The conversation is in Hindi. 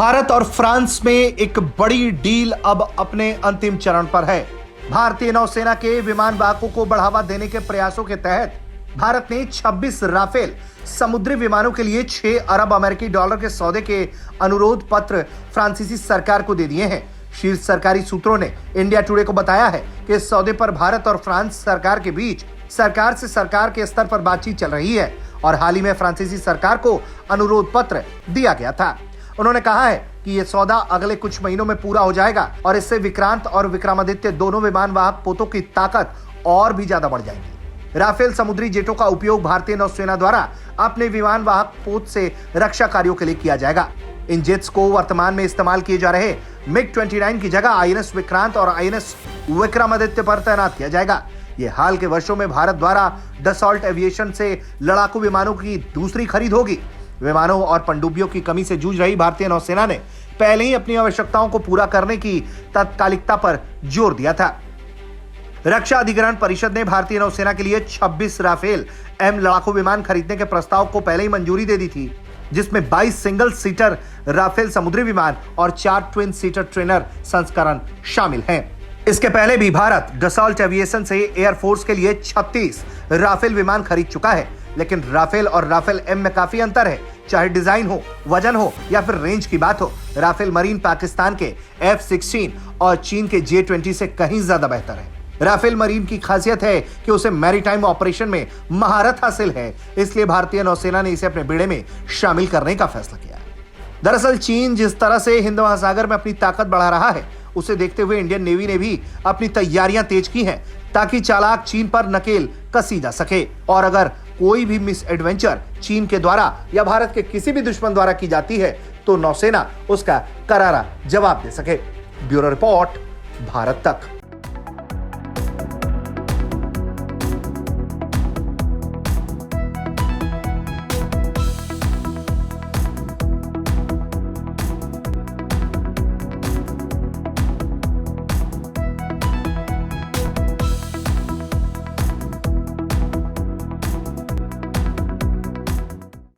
भारत और फ्रांस में एक बड़ी डील अब अपने अंतिम चरण पर है। भारतीय नौसेना के विमान वाहकों को बढ़ावा देने के प्रयासों के तहत भारत ने 26 राफेल समुद्री विमानों के लिए 6 अरब अमेरिकी डॉलर के सौदे के अनुरोध पत्र फ्रांसीसी सरकार को दे दिए हैं। शीर्ष सरकारी सूत्रों ने इंडिया टुडे को बताया है कि इस सौदे पर भारत और फ्रांस सरकार के बीच सरकार से सरकार के स्तर पर बातचीत चल रही है और हाल ही में फ्रांसीसी सरकार को अनुरोध पत्र दिया गया था। उन्होंने कहा है कि यह सौदा अगले कुछ महीनों में पूरा हो जाएगा और इससे विक्रांत और विक्रमादित्य दोनों विमान वाहक पोतों की ताकत और भी ज्यादा बढ़ जाएगी। राफेल समुद्री जेटों का उपयोग भारतीय नौसेना द्वारा अपने विमान वाहक पोत से रक्षा कार्यों के लिए किया जाएगा। इन जेट्स को वर्तमान में इस्तेमाल किए जा रहे मिग-29 की जगह आईएनएस विक्रांत और आईएनएस विक्रमादित्य पर तैनात किया जाएगा। ये हाल के वर्षों में भारत द्वारा डसॉल्ट एविएशन से लड़ाकू विमानों की दूसरी खरीद होगी। विमानों और पनडुब्बियों की कमी से जूझ रही भारतीय नौसेना ने पहले ही अपनी आवश्यकताओं को पूरा करने की तात्कालिकता पर जोर दिया था। रक्षा अधिग्रहण परिषद ने भारतीय नौसेना के लिए 26 राफेल एम लड़ाकू विमान खरीदने के प्रस्ताव को पहले ही मंजूरी दे दी थी, जिसमें 22 सिंगल सीटर राफेल समुद्री विमान और 4 ट्विन सीटर ट्रेनर संस्करण शामिल हैं। इसके पहले भी भारत डसॉल्ट एविएशन से एयरफोर्स के लिए 36 राफेल विमान खरीद चुका है, लेकिन राफेल और राफेल एम में काफी अंतर है। चाहे डिजाइन हो, वजन हो या फिर रेंज की बात हो, राफेल मरीन पाकिस्तान के F-16 और चीन के J-20 से कहीं ज्यादा बेहतर है। राफेल मरीन की खासियत है कि उसे मैरीटाइम ऑपरेशन में महारत हासिल है, इसलिए भारतीय नौसेना ने इसे अपने बेड़े में शामिल करने का फैसला किया। दरअसल चीन जिस तरह से हिंद महासागर में अपनी ताकत बढ़ा रहा है, उसे देखते हुए इंडियन नेवी ने भी अपनी तैयारियां तेज की हैं ताकि चालाक चीन पर नकेल कसी जा सके और अगर कोई भी मिस एडवेंचर चीन के द्वारा या भारत के किसी भी दुश्मन द्वारा की जाती है तो नौसेना उसका करारा जवाब दे सके। ब्यूरो रिपोर्ट, भारत तक।